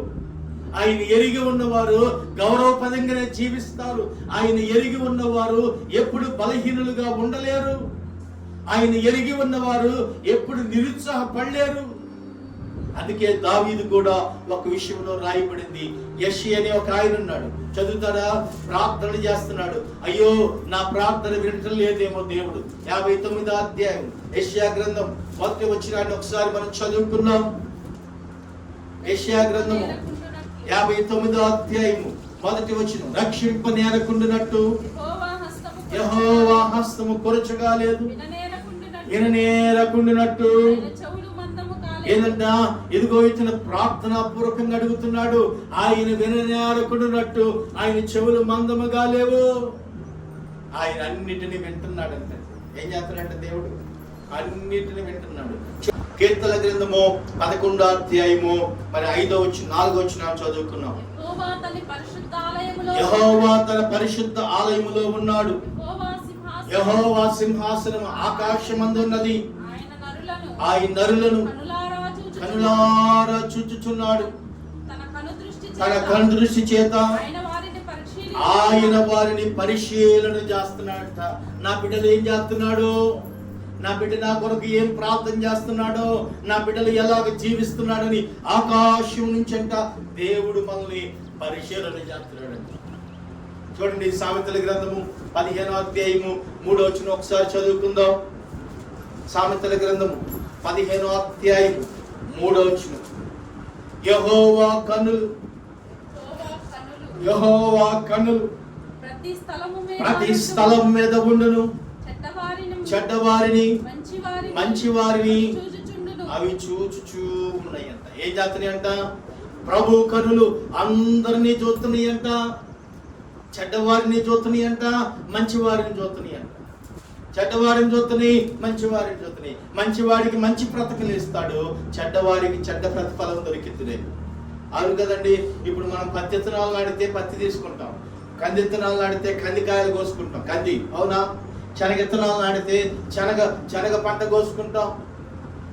Speaker 1: ఆయన ఎరిగి ఉన్నవారు గౌరవపదంగానే జీవిస్తారు. ఆయన ఎరిగి ఉన్నవారు ఎప్పుడు బలహీనులుగా ఉండలేరు. ఆయన ఎరిగి ఉన్నవారు ఎప్పుడు నిరుత్సాహపడలేరు. అందుకే దావీదు కూడా ఒక విషయంలో రాయబడింది. యెషయా అనే ఒక ఆయన ఉన్నాడు, చదువుతారా? ప్రార్థన చేస్తున్నాడు. అయ్యో నా ప్రార్థన వినటం లేదేమో దేవుడు. 59వ అధ్యాయం యెషయా గ్రంథం మొదటి వచనాన్ని ఒకసారి మనం చదువుకున్నాం. యెషయా గ్రంథము 59వ అధ్యాయము 1వ వచనం. రక్షింపనేరకుండునట్టు
Speaker 2: యెహోవా హస్తము
Speaker 1: కొరచగా లేదు,
Speaker 2: విననేరకుండునట్టు
Speaker 1: విననేరకుండునట్టు.
Speaker 2: ఆయన చెవులు మందము కాలేదు.
Speaker 1: ఏంటంట? ఇదిగో ఇతను ప్రార్థనా పూర్వకంగా అడుగుతున్నాడు. ఆయన విననేరకుండునట్టు ఆయన చెవులు మందముగా లేవు. ఆయన అన్నిటిని వింటున్నాడంటే ఏం చేస్తాడంటే దేవుడు అన్నిటిని వింటున్నాడు. కీర్తన గ్రంథము 11వ అధ్యాయము 5వ వచనం 4వ వచనం చదువుకున్నాం. యెహోవా తన పరిశుద్ధ ఆలయములో ఉన్నాడు. యెహోవా సింహాసనం ఆకాశమందున్నది. ఆయన నరులను కనులారా చూచుచున్నాడు. తన కనుదృష్టి చేత ఆయన వారిని పరిశీలన చేస్తున్నాడట. నా బిడ్డలు ఏం చేస్తున్నాడు? నా బిడ్డ నా కొరకు ఏం ప్రార్థన చేస్తున్నాడో, నా బిడ్డలు ఎలాగ జీవిస్తున్నాడని ఆకాశం నుంచి అంట దేవుడు మనల్ని పరిశీలన చేస్తున్నాడంట. చూడండి, సామెతల గ్రంథము 15వ అధ్యాయము 3వ వచనం ఒకసారి చదువుకుందాం. సామెతల గ్రంథము 15వ అధ్యాయము 3వ వచనం. యెహోవా కన్నులు ప్రతి స్థలం మీద ఉండును. చెడ్డవారిని మంచివారిని అవి చూచుచూ ఉన్నాయంట. ఏం చేస్తున్నాయంట? ప్రభు కనులు అందరినీ చూస్తున్నాయంట. చెడ్డవారిని చూస్తున్నాయంట, మంచివారిని చూస్తున్నాయంట. చెడ్డవారిని చూస్తున్నాయి, మంచివారిని చూస్తున్నాయి. మంచివాడికి మంచి ప్రతిఫలం ఇస్తాడు, చెడ్డవారికి చెడ్డ ప్రతిఫలం దొరికిద్దులే. అవును కదండి. ఇప్పుడు మనం పత్తి విత్తనాలు నాటితే పత్తి తీసుకుంటాం, కంది విత్తనాలు నాటితే కందికాయలు కోసుకుంటాం, కంది. అవునా? శనగ విత్తనాలు నాటితే శనగ పంట కోసుకుంటాం.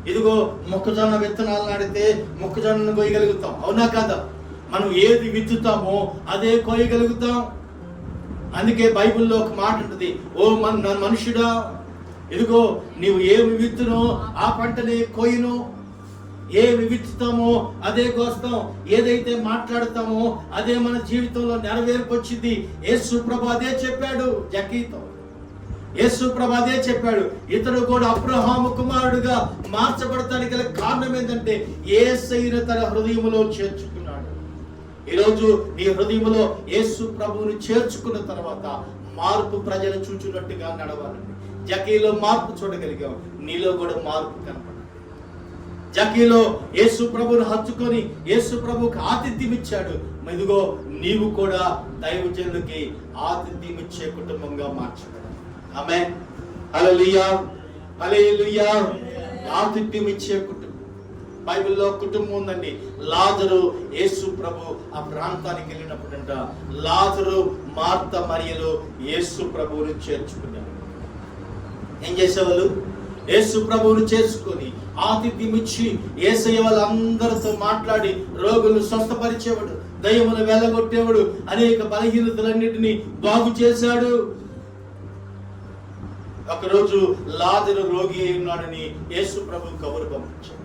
Speaker 1: ఇదిగో మొక్కజొన్న విత్తనాలు నాటితే మొక్కజొన్నను కోయగలుగుతాం. అవునా కాదా? మనం ఏది విత్తుతామో అదే కోయగలుగుతాం. అందుకే బైబిల్లో ఒక మాట ఉంటుంది, ఓ మనుషుడా, ఇదిగో నీవు ఏమి విత్తునో ఆ పంటనే కోయును. ఏమి విత్తుతామో అదే కోస్తాం. ఏదైతే మాట్లాడతామో అదే మన జీవితంలో నెరవేర్పొచ్చింది. యేసు ప్రభు అదే చెప్పాడు జక్కీతో. యేసు ప్రభు అదే చెప్పాడు. ఇతడు కూడా అబ్రహాము కుమారుడుగా మార్చబడటానికి గల కారణం ఏంటంటే యేసయ్యను తన హృదయములో చేర్చుకున్నాడు. ఈరోజు నీ హృదయములో యేసు ప్రభువును చేర్చుకున్న తర్వాత మార్పు ప్రజలు చూచున్నట్టుగా నడవాలండి. జక్కీలో మార్పు చూడగలిగాం, నీలో కూడా మార్పు కనపడాలి. జక్కీలో యేసు ప్రభువును హత్తుకొని యేసు ప్రభువుకి ఆతిథ్యం ఇచ్చాడు. ఇదిగో నీవు కూడా దైవజనులకి ఆతిథ్యం ఇచ్చే కుటుంబంగా మార్చబడాలి. ఆమేన్, హల్లెలూయా, హల్లెలూయా. ఆతిథ్యం ఇచ్చే కుటుంబం. బైబిల్లో కుటుంబం ఉందండి. లాజరు యేసు ప్రభు ఆ ప్రాంతానికి వెళ్ళినప్పుడంట లాజరు మార్త మరియలు యేసు ప్రభువును చేర్చుకున్నారు. ఏం చేసేవాళ్ళు? యేసు ప్రభువును చేసుకొని ఆతిథ్యం ఇచ్చి యేసయ్య వాళ్ళందరితో మాట్లాడి రోగులను స్వస్థపరిచేవాడు, దయ్యమును వెళ్ళగొట్టేవాడు, అనేక బలహీనతలన్నిటినీ బాగు చేశాడు. ఒకరోజు లాజరు రోగి అయి ఉన్నాడని యేసు ప్రభు కబురు పంపించాడు.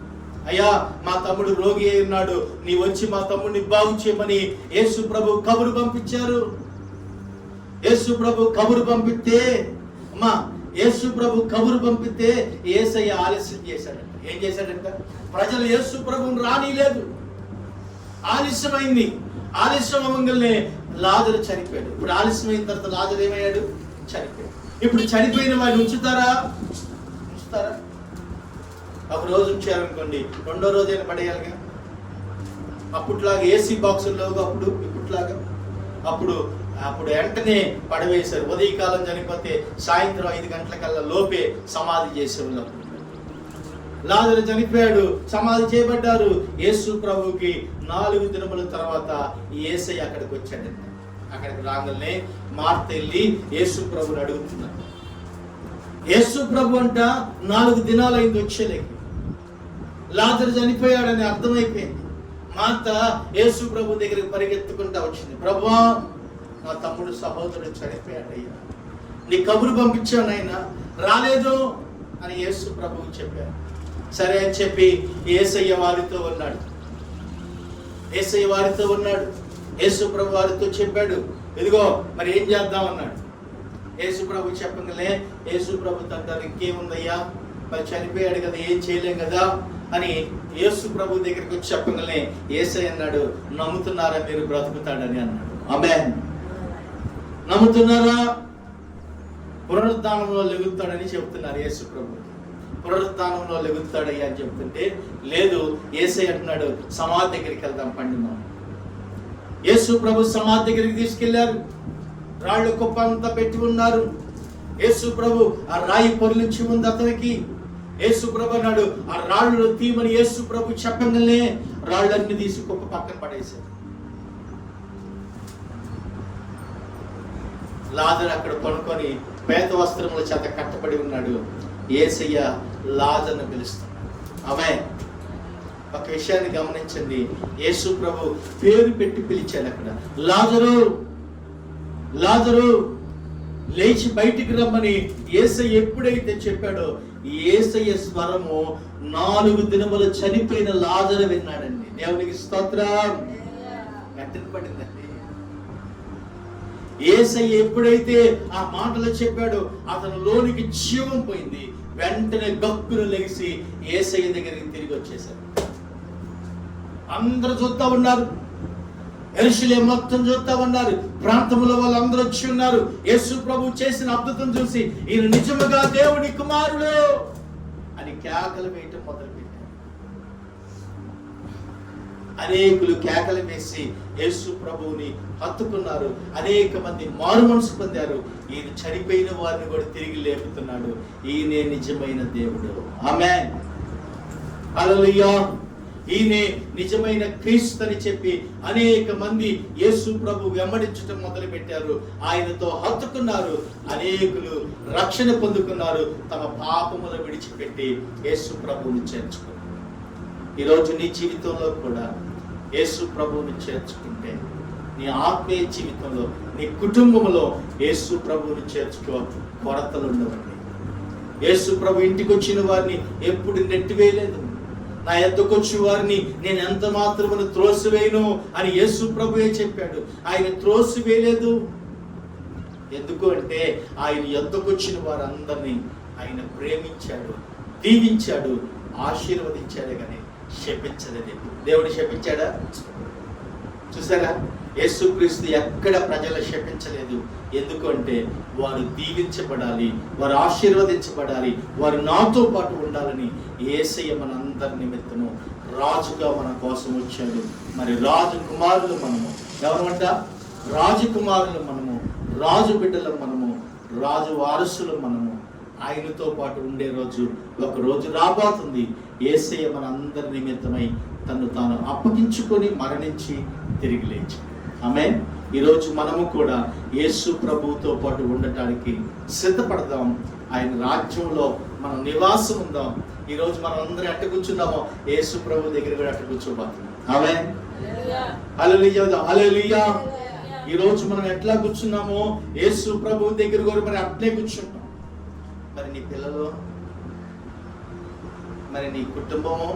Speaker 1: అయ్యా, మా తమ్ముడు రోగి అయి ఉన్నాడు, నీ వచ్చి మా తమ్ముడిని బాగు చేయమని యేసు ప్రభు కబురు పంపించారు. యేసు ప్రభు కబురు పంపితే యేసు ప్రభు కబురు పంపితే యేసయ్య ఆలస్యం చేశాడంట. ఏం చేశాడంట? ప్రజలు యేసు ప్రభువుని రానిలేదు. ఆలస్యమైంది. ఆలస్యం అవ్వగానే లాజరు చనిపోయాడు. ఇప్పుడు ఆలస్యమైన తర్వాత లాజరు ఏమయ్యాడు? చనిపోయాడు. ఇప్పుడు చనిపోయిన వాడిని ఉంచుతారా? ఒక రోజు ఉంచారనుకోండి, రెండో రోజైనా పడేయాలిగా. అప్పట్లాగా ఏసీ బాక్సుల్లో అప్పుడు ఇప్పట్లాగా అప్పుడు వెంటనే పడవేశారు. ఉదయకాలం చనిపోతే సాయంత్రం 5 గంటలకల్లా లోపే సమాధి చేసేవాళ్ళు. లాజరు చనిపోయాడు, సమాధి చేయబడ్డారు. యేసు ప్రభువుకి 4 దినముల తర్వాత యేసయ్య అక్కడికి వచ్చాడంట. అక్కడికి రాగానే మార్త వెళ్ళి యేసు ప్రభుని అడుగుతున్నాడు. యేసు ప్రభు అంట 4 దినాలైంది వచ్చేలేక. లాజరు చనిపోయాడని అర్థమైపోయింది. మార్త యేసు ప్రభు దగ్గరికి పరిగెత్తుకుంటా వచ్చింది. ప్రభువా, నా తమ్ముడు సహోదరుడు చనిపోయాడయ్యా, నీ కబురు పంపించాను ఆయన రాలేదు అని యేసు ప్రభువు చెప్పాడు. సరే అని చెప్పి యేసయ్య వారితో ఉన్నాడు. యేసు ప్రభు వారితో చెప్పాడు, ఇదిగో మరి ఏం చేద్దాం అన్నాడు. యేసు ప్రభు చెప్పగానే యేసు ప్రభు తంటారు, ఇంకేముందయ్యా, మరి చనిపోయాడు కదా, ఏం చేయలేం కదా అని యేసు ప్రభు దగ్గరికి వచ్చి చెప్పగానే యేసయ్య అన్నాడు, నమ్ముతున్నారా మీరు బ్రతుకుతాడని అన్నాడు. ఆమేన్. నమ్ముతున్నారా? పునరుద్ధానంలో లెగుతాడని చెప్తున్నారు యేసు ప్రభు. పునరుద్ధానంలో లెగుతాడయ్యా అని చెప్తుంటే, లేదు, యేసయ్య అంటున్నాడు సమాధి దగ్గరికి వెళ్దాం పండి. యేసు ప్రభు సమాధి దగ్గరికి తీసుకెళ్లారు. రాళ్ళు కుప్ప అంతా పెట్టి ఉన్నారు. యేసు ప్రభు ఆ రాయి పొర్లించి ఉంది అతనికి. యేసు ప్రభు అన్నాడు ఆ రాళ్ళు తీమని యేసు ప్రభు చెప్పగానే రాళ్ళన్నీ తీసి కుప్ప పక్కన పడేశారు. లాజరు అక్కడ కొనుక్కొని పేద వస్త్రముల చేత కట్టబడి ఉన్నాడు. యేసయ్య లాజరును పిలుస్తున్నాడు. ఆమేన్. ఒక విషయాన్ని గమనించండి, యేసు ప్రభు పేరు పెట్టి పిలిచాడు. అక్కడ లాజరు, లాజరు లేచి బయటికి రమ్మని యేసయ్య ఎప్పుడైతే చెప్పాడో, యేసయ్య స్వరము 4 దినములు చనిపోయిన లాజరు విన్నాడండి. దేవునికి స్తోత్రం. గట్టిన పడిందండి. యేసయ్య ఎప్పుడైతే ఆ మాటలు చెప్పాడో అతను లోనికి జీవం పోయింది. వెంటనే గక్కును లెగిసి యేసయ్య దగ్గరికి తిరిగి వచ్చేశారు. అందరూ చూస్తా ఉన్నారు. యెరూషలేము మొత్తం చూస్తా ఉన్నారు. ప్రాంతంలో వాళ్ళందరూ వచ్చి ఉన్నారు. యేసు ప్రభు చేసిన అద్భుతం చూసి ఈయన నిజముగా దేవుని కుమారుడు అని కేకలు వేయటం మొదలుపెట్టారు. అనేకులు కేకలు వేసి యేసు ప్రభువుని హత్తుకున్నారు. అనేక మంది మారు మనసు పొందారు. ఈయన చనిపోయిన వారిని కూడా తిరిగి లేపుతున్నాడు. ఈయనే నిజమైన దేవుడు. ఆమేన్. హల్లెలూయా. ఈయనే నిజమైన క్రీస్తు అని చెప్పి అనేక మంది యేసు ప్రభు వెంబడించడం మొదలు పెట్టారు. ఆయనతో హత్తుకున్నారు. అనేకులు రక్షణ పొందుకున్నారు. తమ పాపములు విడిచిపెట్టి యేసు ప్రభువుని చేర్చుకున్నారు. ఈరోజు నీ జీవితంలో కూడా యేసు ప్రభువుని చేర్చుకుంటే, నీ ఆత్మీయ జీవితంలో, నీ కుటుంబంలో యేసు ప్రభువుని చేర్చుకో, కొరతలు ఉండవండి. యేసు ప్రభు ఇంటికి వచ్చిన వారిని ఎప్పుడు నెట్టివేయలేదు. నా ఎద్దకు వచ్చి వారిని నేను ఎంత మాత్రమును త్రోసివేయను అని యేసు ప్రభువే చెప్పాడు. ఆయన త్రోసివేయలేదు. ఎందుకు అంటే ఆయన ఎద్దకు వచ్చిన వారందరినీ ఆయన ప్రేమించాడు, దీవించాడు, ఆశీర్వదించాడు. కానీ శపించలేదు. దేవుడు శపించాడా? చూసారా? యేసుక్రీస్తు ఎక్కడ ప్రజలు శపించలేదు. ఎందుకు అంటే వారు దీవించబడాలి, వారు ఆశీర్వదించబడాలి, వారు నాతో పాటు ఉండాలని యేసయ్య మనందరి నిమిత్తము రాజుగా మన కోసం వచ్చాడు. మరి రాజు కుమారులు మనము. ఎవరంట? రాజకుమారులు మనము, రాజు బిడ్డలు మనము, రాజు వారసులు మనము. ఆయనతో పాటు ఉండే రోజు ఒక రోజు రాబోతుంది. యేసయ్య మనందరి నిమిత్తమై తను తాను అప్పగించుకొని మరణించి తిరిగి లేచి. ఆమేన్. ఈరోజు మనము కూడా యేసు ప్రభువుతో పాటు ఉండటానికి సిద్ధపడదాం. ఆయన రాజ్యంలో మనం నివాసం ఉందాం. ఈరోజు మనం అందరం ఎట్ట కూర్చున్నామో యేసు ప్రభు దగ్గర కూడా అట్ట కూర్చోబోతున్నాం. ఆమేన్. హల్లెలూయా. హల్లెలూయా. ఈరోజు మనం ఎట్లా కూర్చున్నామో యేసు ప్రభు దగ్గర కూడా మరి అట్లే కూర్చుంటాం. మరి నీ పిల్లలు, మరి నీ కుటుంబము,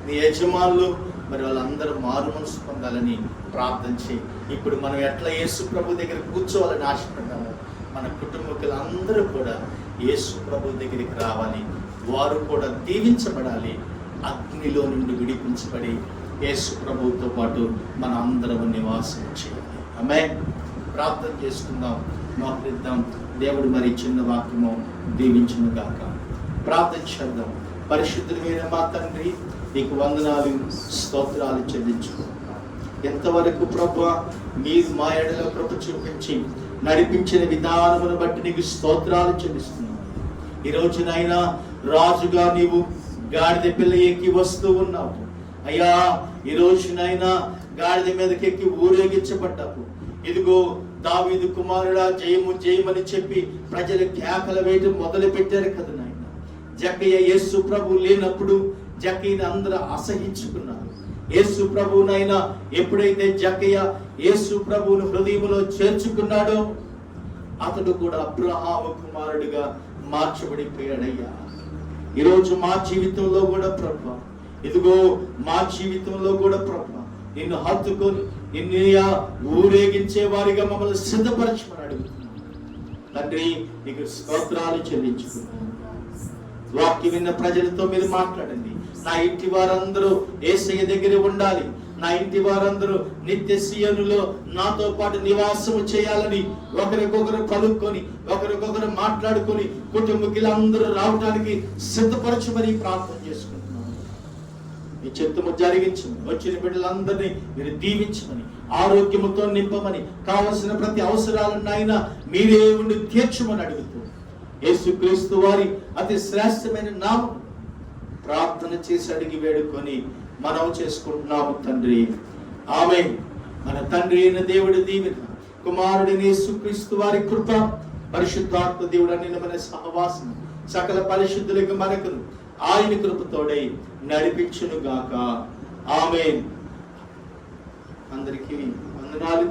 Speaker 1: నీ యజమానులు, మరి వాళ్ళందరూ మారు మనసు పొందాలని ప్రార్థన చేయి. ఇప్పుడు మనం ఎట్లా యేసు ప్రభు దగ్గర కూర్చోవాలని ఆశపడ్డాము, మన కుటుంబీకులందరూ కూడా యేసు ప్రభు దగ్గరికి రావాలి. వారు కూడా దీవించబడాలి. అగ్నిలో నుండి విడిపించబడి యేసు ప్రభువుతో పాటు మన అందరం నివాసం చేయాలి. ఆమేన్. ప్రార్థన చేసుకుందాం, మోకరిద్దాం. దేవుడు మరి చిన్న వాక్యము దీవించును గాక. ప్రార్థన చేద్దాం. పరిశుద్ధుడైన మా తండ్రి, నీకు వందనాలు, స్తోత్రాలు చెల్లించుకుంటున్నాం. ఎంతవరకు ప్రభువా మీరు మా ఎడల కృప చూపించి నడిపించిన విధానమును బట్టి నీకు స్తోత్రాలు చెల్లిస్తున్నాం. ఈరోజు నాయనా రాజుగా నీవు గాడిద పిల్ల ఎక్కి వస్తూ ఉన్నావు అయ్యా. ఈరోజు నాయనా గాడిద మీదకి ఎక్కి ఊరేగించబడ్డావు. ఇదిగో దావీదు కుమారుడా జయము జయమని చెప్పి ప్రజలు కేకలు వేయటం మొదలు పెట్టారు కదా నాయన. జక్కయ్య యేసు ప్రభు లేనప్పుడు జక్కయ్యని అందరూ అసహించుకున్నారు. యేసు ప్రభువునైనా ఎప్పుడైతే జక్కయ్య యేసు ప్రభువును హృదయంలో చేర్చుకున్నాడో అతడు కూడా అబ్రహాము కుమారుడిగా మార్చబడిపోయాడయ్యా. ఈరోజు మా జీవితంలో కూడా ప్రభు, ఇదిగో మా జీవితంలో కూడా ప్రభు నిన్ను హత్తుకొని నిన్ను ఊరేగించే వారిగా మమ్మల్ని సిద్ధపరచమని అడుగుతున్నాం తండ్రి. నీకు స్తోత్రాలు చెల్లించుకున్నాం. వాక్యం విన్న ప్రజలతో మీరు మాట్లాడండి. నా ఇంటి వారందరూ యేసయ్య దగ్గర ఉండాలి, నా ఇంటి వారందరూ నిత్య సీయోనులో నాతో పాటు నివాసము చేయాలని ఒకరికొకరు కలుక్కొని ఒకరికొకరు మాట్లాడుకొని కుటుంబీకులందరూ రావడానికి సిద్ధపరచమని ప్రార్థన చేసుకుంటున్నాను. మీ చిత్తము జరిగించమని, వచ్చిన బిడ్డలందరినీ మీరు దీవించమని, ఆరోగ్యముతో నింపమని, కావలసిన ప్రతి అవసరాలను ఆయన మీరే ఉండి తీర్చమని అడుగుతూ యేసుక్రీస్తు వారి అతి శ్రేష్టమైన నామం ప్రార్థన చేసి అడిగి వేడుకొని మనం చేసుకుంటున్నాము తండ్రి. ఆమేన్. మన తండ్రి అయిన దేవుడి దీవెన, కుమారుడైన యేసుక్రీస్తు వారి కృప, పరిశుద్ధాత్మ దేవుడు అన్ని మన సహవాసం సకల పరిశుద్ధులకు మనకు ఆయన కృపతోడై నడిపించును గాక. ఆమేన్. అందరికీ వందనాలు.